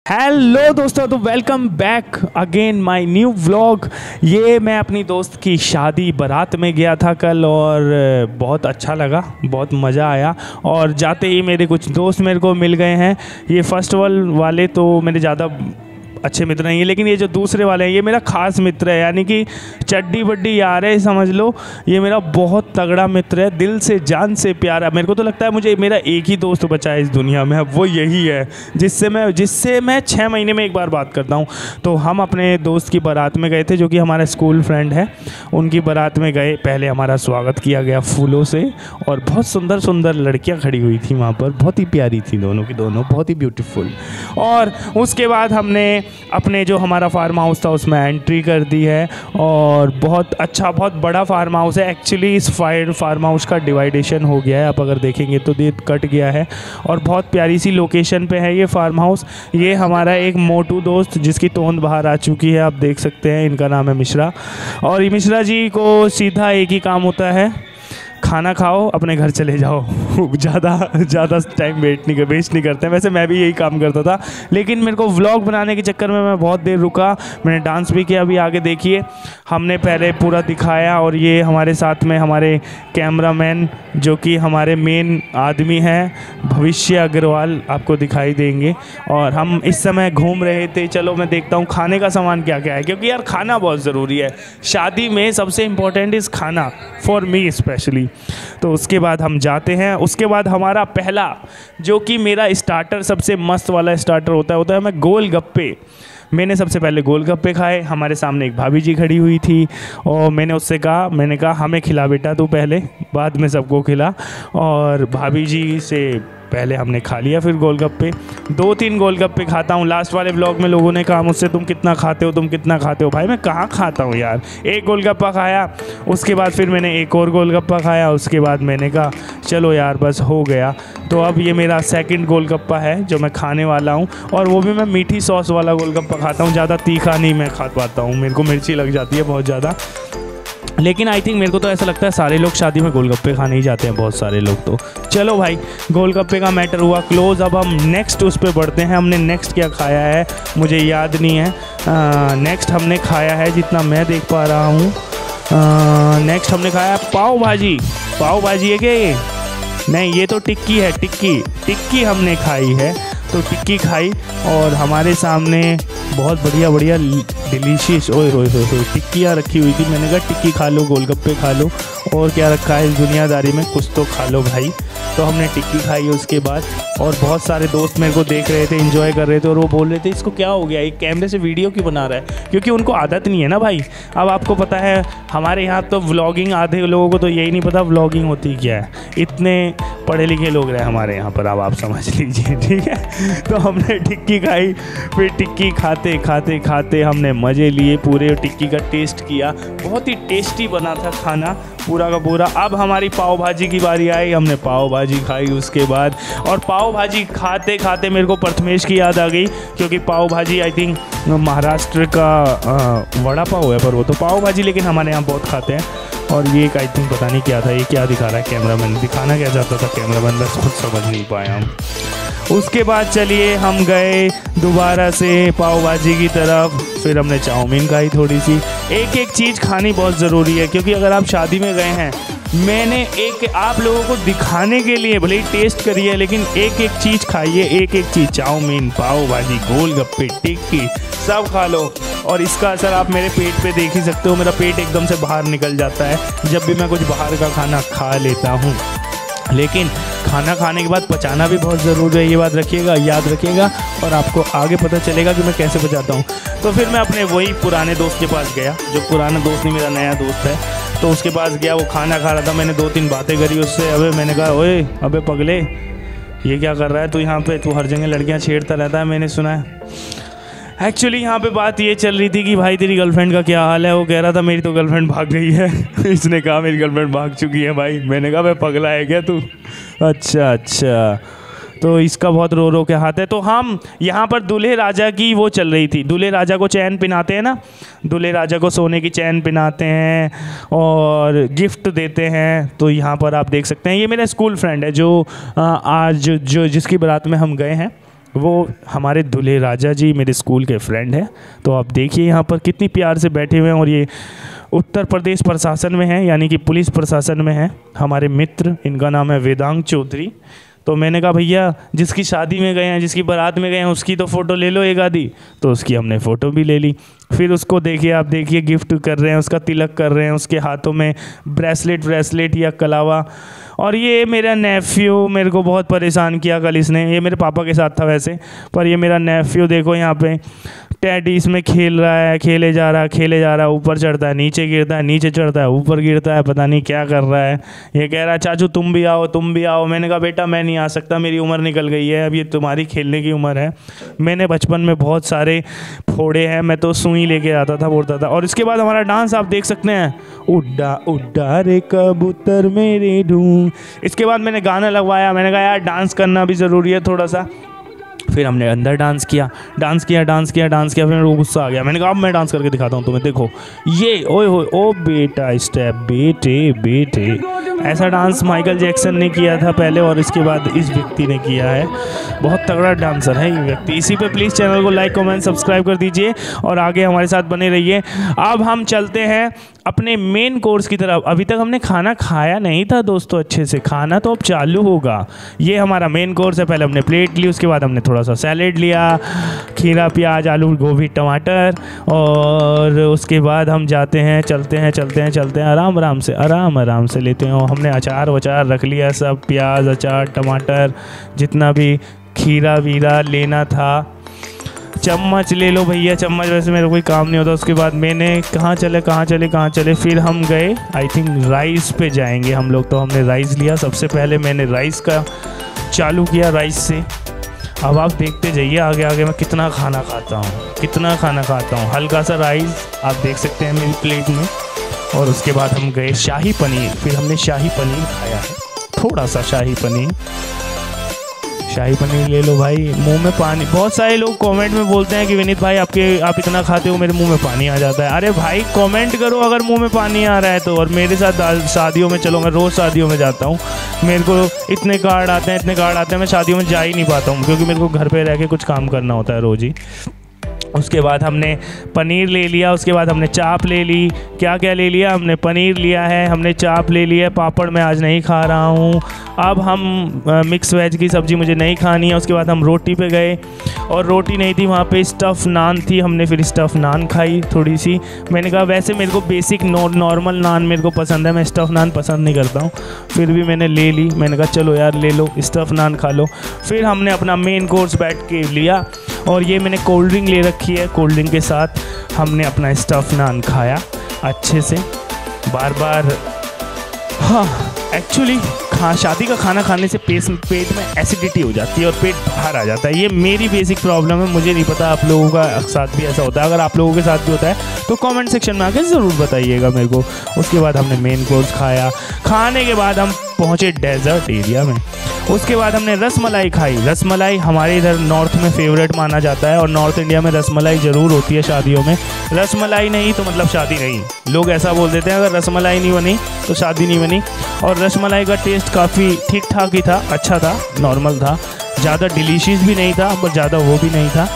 Hello दोस्तों, तो welcome back again my new vlog. ये मैं अपनी दोस्त की शादी बारात में गया था कल और बहुत अच्छा लगा, बहुत मज़ा आया। और जाते ही मेरे कुछ दोस्त मेरे को मिल गए हैं। ये फर्स्ट वाले तो मेरे ज़्यादा अच्छे मित्र नहीं है, लेकिन ये जो दूसरे वाले हैं ये मेरा खास मित्र है, यानी कि चड्डी बड्डी यार है, समझ लो। ये मेरा बहुत तगड़ा मित्र है, दिल से जान से प्यारा। मेरे को तो लगता है मुझे मेरा एक ही दोस्त बचा है इस दुनिया में, अब वो यही है जिससे मैं 6 महीने में एक बार बात करता हूँ। तो हम अपने दोस्त की बारात में गए थे, जो कि हमारा स्कूल फ्रेंड है। उनकी बारात में गए, पहले हमारा स्वागत किया गया फूलों से, और बहुत सुंदर सुंदर लड़कियाँ खड़ी हुई थी वहाँ पर, बहुत ही प्यारी थी दोनों की दोनों, बहुत ही ब्यूटीफुल। और उसके बाद हमने अपने जो हमारा फार्म हाउस था उसमें एंट्री कर दी है, और बहुत अच्छा, बहुत बड़ा फार्म हाउस है। एक्चुअली इस फार्म हाउस का डिवाइडेशन हो गया है, आप अगर देखेंगे तो ये कट गया है, और बहुत प्यारी सी लोकेशन पे है ये फार्म हाउस। ये हमारा एक मोटू दोस्त जिसकी तोंद बाहर आ चुकी है, आप देख सकते हैं, इनका नाम है मिश्रा। और ये मिश्रा जी को सीधा एक ही काम होता है, खाना खाओ अपने घर चले जाओ। ज़्यादा टाइम वेस्ट नहीं करते हैं। वैसे मैं भी यही काम करता था, लेकिन मेरे को व्लॉग बनाने के चक्कर में मैं बहुत देर रुका। मैंने डांस भी किया, अभी आगे देखिए। हमने पहले पूरा दिखाया, और ये हमारे साथ में हमारे कैमरामैन, जो कि हमारे मेन आदमी हैं, भविष्य अग्रवाल, आपको दिखाई देंगे। और हम इस समय घूम रहे थे। चलो मैं देखता हूँ खाने का सामान क्या क्या है, क्योंकि यार खाना बहुत ज़रूरी है शादी में। सबसे इम्पोर्टेंट इज़ खाना, फॉर मी स्पेशली। तो उसके बाद हम जाते हैं। उसके बाद हमारा पहला, जो कि मेरा स्टार्टर सबसे मस्त वाला स्टार्टर होता है मैं गोलगप्पे। मैंने सबसे पहले गोलगप्पे खाए। हमारे सामने एक भाभी जी खड़ी हुई थी, और मैंने कहा हमें खिला बेटा तू पहले, बाद में सबको खिला। और भाभी जी से पहले हमने खा लिया, फिर गोलगप्पे। 2-3 गोलगप्पे खाता हूँ। लास्ट वाले ब्लॉग में लोगों ने कहा मुझसे, तुम कितना खाते हो। भाई मैं कहाँ खाता हूँ यार, एक गोलगप्पा खाया, उसके बाद फिर मैंने एक और गोलगप्पा खाया, उसके बाद मैंने कहा चलो यार बस हो गया। तो अब ये मेरा सेकंड गोलगप्पा है जो मैं खाने वाला हूँ, और वो भी मैं मीठी सॉस वाला गोलगप्पा खाता हूँ। ज़्यादा तीखा नहीं मैं खा पाता हूँ, मेरे को मिर्ची लग जाती है बहुत ज़्यादा। लेकिन आई थिंक, मेरे को तो ऐसा लगता है सारे लोग शादी में गोलगप्पे खाने ही जाते हैं, बहुत सारे लोग। तो चलो भाई, गोलगप्पे का मैटर हुआ क्लोज। अब हम नेक्स्ट उस पर बढ़ते हैं। हमने नेक्स्ट क्या खाया है मुझे याद नहीं है। नेक्स्ट हमने खाया है, जितना मैं देख पा रहा हूँ, नेक्स्ट हमने खाया पाव भाजी। पाव भाजी है क्या ये? नहीं, ये तो टिक्की है। टिक्की हमने खाई है। तो टिक्की खाई, और हमारे सामने बहुत बढ़िया डिलीशियस ओए टिक्कियाँ रखी हुई थी। मैंने कहा टिक्की खा लो, गोलगप्पे खा लो, और क्या रखा है इस दुनियादारी में, कुछ तो खा लो भाई। तो हमने टिक्की खाई उसके बाद, और बहुत सारे दोस्त मेरे को देख रहे थे, एंजॉय कर रहे थे, और वो बोल रहे थे इसको क्या हो गया, एक कैमरे से वीडियो क्यों बना रहा है, क्योंकि उनको आदत नहीं है ना भाई। अब आपको पता है हमारे यहाँ तो व्लॉगिंग, आधे लोगों को तो यही नहीं पता व्लॉगिंग होती क्या है। इतने पढ़े लिखे लोग रहे हमारे यहाँ पर, अब आप समझ लीजिए, ठीक है। तो हमने टिक्की खाई, फिर टिक्की खाते खाते हमने मज़े लिए, पूरे टिक्की का टेस्ट किया। बहुत ही टेस्टी बना था खाना पूरा का पूरा। अब हमारी पाव भाजी की बारी आई, हमने पाव भाजी खाई उसके बाद। और पाव भाजी खाते खाते मेरे को प्रथमेश की याद आ गई, क्योंकि पाव भाजी आई थिंक महाराष्ट्र का वड़ा पाव है, पर वो तो पाव भाजी लेकिन हमारे यहाँ बहुत खाते हैं। और ये एक आई थिंक पता नहीं क्या था, ये क्या दिखा रहा है कैमरामैन, दिखाना क्या चाहता था कैमरामैन, बस कुछ समझ नहीं पाया हम। उसके बाद चलिए हम गए दोबारा से पाव भाजी की तरफ, फिर हमने चाउमीन खाई थोड़ी सी। एक एक चीज़ खानी बहुत ज़रूरी है, क्योंकि अगर आप शादी में गए हैं, मैंने आप लोगों को दिखाने के लिए भले ही टेस्ट करिए, लेकिन एक एक चीज़ खाइए, एक एक चीज़, चाउमीन, पाव भाजी, गोलगप्पे, टिक्की, सब खा लो। और इसका असर आप मेरे पेट पे देख ही सकते हो, मेरा पेट एकदम से बाहर निकल जाता है जब भी मैं कुछ बाहर का खाना खा लेता हूँ। लेकिन खाना खाने के बाद पचाना भी बहुत ज़रूरी है, ये बात रखिएगा, याद रखिएगा, और आपको आगे पता चलेगा कि मैं कैसे पचाता हूँ। तो फिर मैं अपने वही पुराने दोस्त के पास गया, जो पुराना दोस्त नहीं मेरा नया दोस्त है। तो उसके पास गया, वो खाना खा रहा था, मैंने 2-3 बातें करी उससे। मैंने कहा ओए अबे पगले, ये क्या कर रहा है तू यहाँ पे, तू हर जगह लड़कियाँ छेड़ता रहता है, मैंने सुना है। एक्चुअली यहाँ पे बात ये चल रही थी कि भाई तेरी गर्लफ्रेंड का क्या हाल है। वो कह रहा था मेरी तो गर्लफ्रेंड भाग गई है। इसने कहा मेरी गर्लफ्रेंड भाग चुकी है भाई। मैंने कहा भाई पगला है क्या तू? अच्छा, तो इसका बहुत रो के हाथ है। तो हम यहाँ पर दूल्हे राजा की वो चल रही थी, दूल्हे राजा को चैन पिनाते हैं ना, दूल्हे राजा को सोने की चैन पिनाते हैं और गिफ्ट देते हैं। तो यहाँ पर आप देख सकते हैं, ये मेरा स्कूल फ्रेंड है जो आज जिसकी बारात में हम गए हैं। वो हमारे दूल्हे राजा जी मेरे स्कूल के फ्रेंड हैं। तो आप देखिए यहाँ पर कितनी प्यार से बैठे हुए हैं, और ये उत्तर प्रदेश प्रशासन में है, यानी कि पुलिस प्रशासन में है हमारे मित्र। इनका नाम है वेदांग चौधरी। तो मैंने कहा भैया जिसकी शादी में गए हैं, जिसकी बारात में गए हैं, उसकी तो फ़ोटो ले लो एक आधी। तो उसकी हमने फ़ोटो भी ले ली। फिर उसको देखिए, आप देखिए गिफ्ट कर रहे हैं, उसका तिलक कर रहे हैं, उसके हाथों में ब्रेसलेट या कलावा। और ये मेरा नेफ्यू मेरे को बहुत परेशान किया कल इसने। ये मेरे पापा के साथ था वैसे, पर ये मेरा नेफ्यू देखो यहाँ पे टैडी इसमें खेल रहा है, खेले जा रहा है, ऊपर चढ़ता है, नीचे गिरता है, नीचे चढ़ता है, ऊपर गिरता है, पता नहीं क्या कर रहा है। ये कह रहा है चाचू तुम भी आओ। मैंने कहा बेटा मैं नहीं आ सकता, मेरी उम्र निकल गई है, अब ये तुम्हारी खेलने की उम्र है। मैंने बचपन में बहुत सारे फोड़े हैं, मैं तो सुई लेके आता था, बोलता था। और इसके बाद हमारा डांस आप देख सकते हैं, उड्डा उड्डा रे कबूतर मेरे ढूंढ। इसके बाद मैंने गाना लगवाया, मैंने कहा यार डांस करना भी ज़रूरी है थोड़ा सा। फिर हमने अंदर डांस किया, फिर मेरे को गुस्सा आ गया। मैंने कहा अब मैं डांस करके दिखाता हूँ तुम्हें, देखो ये ओए होए ओ बेटा स्टेप बेटे। ऐसा डांस माइकल जैक्सन ने किया था पहले, और इसके बाद इस व्यक्ति ने किया है। बहुत तगड़ा डांसर है ये व्यक्ति। इसी पे प्लीज़ चैनल को लाइक कमेंट सब्सक्राइब कर दीजिए और आगे हमारे साथ बने रहिए। अब हम चलते हैं अपने मेन कोर्स की तरफ। अभी तक हमने खाना खाया नहीं था दोस्तों अच्छे से, खाना तो अब चालू होगा। ये हमारा मेन कोर्स है। पहले हमने प्लेट ली, उसके बाद हमने थोड़ा सा सैलेड लिया, खीरा प्याज आलू गोभी टमाटर, और उसके बाद हम जाते हैं चलते हैं आराम से लेते हैं। और हमने अचार वचार रख लिया, सब प्याज अचार टमाटर जितना भी खीरा वीरा लेना था। चम्मच ले लो भैया, चम्मच वैसे मेरा कोई काम नहीं होता। उसके बाद मैंने कहाँ चले, फिर हम गए आई थिंक राइस पे जाएंगे हम लोग। तो हमने राइस लिया, सबसे पहले मैंने राइस का चालू किया, राइस से। अब आप देखते जाइए आगे मैं कितना खाना खाता हूँ। हल्का सा राइस आप देख सकते हैं मेरी प्लेट में। और उसके बाद हम गए शाही पनीर, फिर हमने शाही पनीर खाया है, थोड़ा सा शाही पनीर ले लो भाई। मुंह में पानी, बहुत सारे लोग कमेंट में बोलते हैं कि विनीत भाई आप इतना खाते हो मेरे मुंह में पानी आ जाता है। अरे भाई कमेंट करो अगर मुंह में पानी आ रहा है तो। और मेरे साथ शादियों में, चलो मैं रोज़ शादियों में जाता हूँ, मेरे को इतने कार्ड आते हैं, मैं शादियों में जा ही नहीं पाता हूँ, क्योंकि मेरे को घर पर रह के कुछ काम करना होता है रोज़ ही। उसके बाद हमने पनीर ले लिया, उसके बाद हमने चाप ले ली। क्या ले लिया हमने, पनीर लिया है, हमने चाप ले लिया। पापड़ मैं आज नहीं खा रहा हूँ। अब हम मिक्स वेज की सब्ज़ी मुझे नहीं खानी है। उसके बाद हम रोटी पे गए, और रोटी नहीं थी वहाँ पे, स्टफ़ नान थी। हमने फिर स्टफ़ नान खाई थोड़ी सी। मैंने कहा वैसे मेरे को बेसिक नॉर्मल नान मेरे को पसंद है, मैं स्टफ़ नान पसंद नहीं करता हूँ, फिर भी मैंने ले ली। मैंने कहा चलो यार ले लो, स्टफ़ नान खा लो। फिर हमने अपना मेन कोर्स बैठ के लिया, और ये मैंने कोल्ड ड्रिंक ले रखी है, कोल्ड ड्रिंक के साथ हमने अपना स्टफ़ नान खाया अच्छे से बार। हाँ एक्चुअली शादी का खाना खाने से पेट में एसिडिटी हो जाती है और पेट बाहर आ जाता है। ये मेरी बेसिक प्रॉब्लम है, मुझे नहीं पता आप लोगों का साथ भी ऐसा होता है। अगर आप लोगों के साथ भी होता है तो कमेंट सेक्शन में आकर ज़रूर बताइएगा मेरे को। उसके बाद हमने मेन कोर्स खाया, खाने के बाद हम पहुँचे डेजर्ट एरिया में। उसके बाद हमने रसमलाई खाई। रसमलाई हमारे इधर नॉर्थ में फेवरेट माना जाता है, और नॉर्थ इंडिया में रसमलाई ज़रूर होती है शादियों में। रसमलाई नहीं तो मतलब शादी नहीं, लोग ऐसा बोल देते हैं। अगर रसमलाई नहीं बनी तो शादी नहीं बनी। और रसमलाई का टेस्ट काफ़ी ठीक ठाक ही था, अच्छा था, नॉर्मल था, ज़्यादा डिलीशियस भी नहीं था पर ज़्यादा वो भी नहीं था।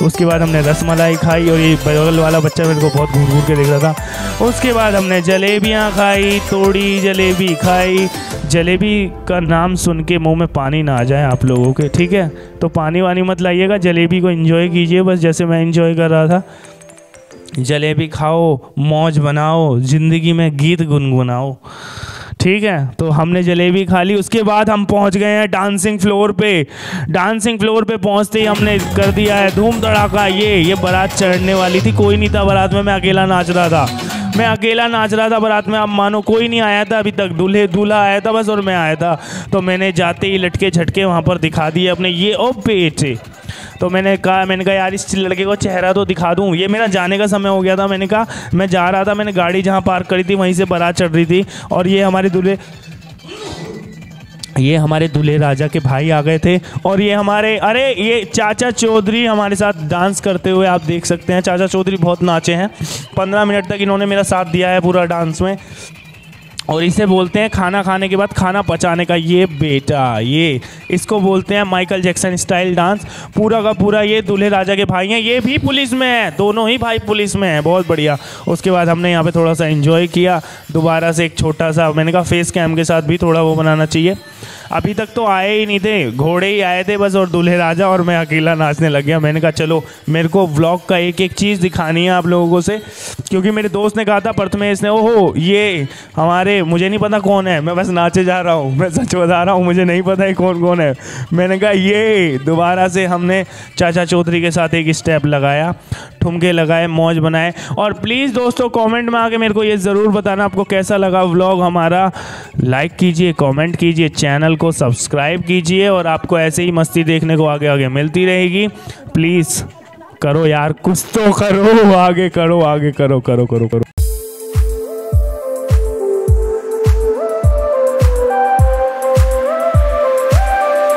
उसके बाद हमने रसमलाई खाई, और ये बगल वाला बच्चा मेरे को बहुत घूर के देख रहा था। उसके बाद हमने जलेबियाँ खाई, तोड़ी जलेबी खाई। जलेबी का नाम सुन के मुंह में पानी ना आ जाए आप लोगों के, ठीक है? तो पानी वानी मत लाइएगा, जलेबी को एंजॉय कीजिए बस, जैसे मैं एंजॉय कर रहा था। जलेबी खाओ, मौज बनाओ, ज़िंदगी में गीत गुनगुनाओ, ठीक है? तो हमने जलेबी खा ली। उसके बाद हम पहुंच गए हैं डांसिंग फ्लोर पे। डांसिंग फ्लोर पे पहुंचते ही हमने कर दिया है धूम धड़ाका। ये बारात चढ़ने वाली थी, कोई नहीं था बारात में, मैं अकेला नाच रहा था बारात में। आप मानो कोई नहीं आया था अभी तक, दूल्हा आया था बस और मैं आया था। तो मैंने जाते ही लटके झटके वहाँ पर दिखा दिए अपने, ये ओ पेट। तो मैंने कहा यार इस लड़के को चेहरा तो दिखा दूँ। ये मेरा जाने का समय हो गया था, मैंने कहा मैं जा रहा था, मैंने गाड़ी जहाँ पार्क करी थी वहीं से बारात चढ़ रही थी, और ये हमारे दूल्हे राजा के भाई आ गए थे। और ये चाचा चौधरी हमारे साथ डांस करते हुए आप देख सकते हैं। चाचा चौधरी बहुत नाचे हैं, 15 मिनट तक इन्होंने मेरा साथ दिया है पूरा डांस में। और इसे बोलते हैं खाना खाने के बाद खाना पचाने का ये बेटा, ये इसको बोलते हैं माइकल जैक्सन स्टाइल डांस। पूरा का पूरा ये दूल्हे राजा के भाई हैं, ये भी पुलिस में है, दोनों ही भाई पुलिस में हैं, बहुत बढ़िया। उसके बाद हमने यहाँ पे थोड़ा सा एंजॉय किया, दोबारा से एक छोटा सा, मैंने कहा फेस कैम के साथ भी थोड़ा वो बनाना चाहिए। अभी तक तो आए ही नहीं थे, घोड़े ही आए थे बस और दूल्हे राजा, और मैं अकेला नाचने लग गया। मैंने कहा चलो मेरे को व्लॉग का एक एक चीज़ दिखानी है आप लोगों से, क्योंकि मेरे दोस्त ने कहा था प्रथमेश ने, ओहो ये हमारे, मुझे नहीं पता कौन है, मैं बस नाचे जा रहा हूँ, मैं सच बता रहा हूँ, मुझे नहीं पता है कौन कौन है। मैंने कहा ये दोबारा से हमने चाचा चौधरी के साथ एक स्टेप लगाया, ठुमके लगाए, मौज बनाए। और प्लीज़ दोस्तों कमेंट में आके मेरे को ये ज़रूर बताना आपको कैसा लगा व्लॉग हमारा। लाइक कीजिए, कमेंट कीजिए, चैनल को सब्सक्राइब कीजिए, और आपको ऐसे ही मस्ती देखने को आगे आगे मिलती रहेगी। प्लीज़ करो यार, कुछ तो करो, आगे करो, आगे करो, करो करो करो।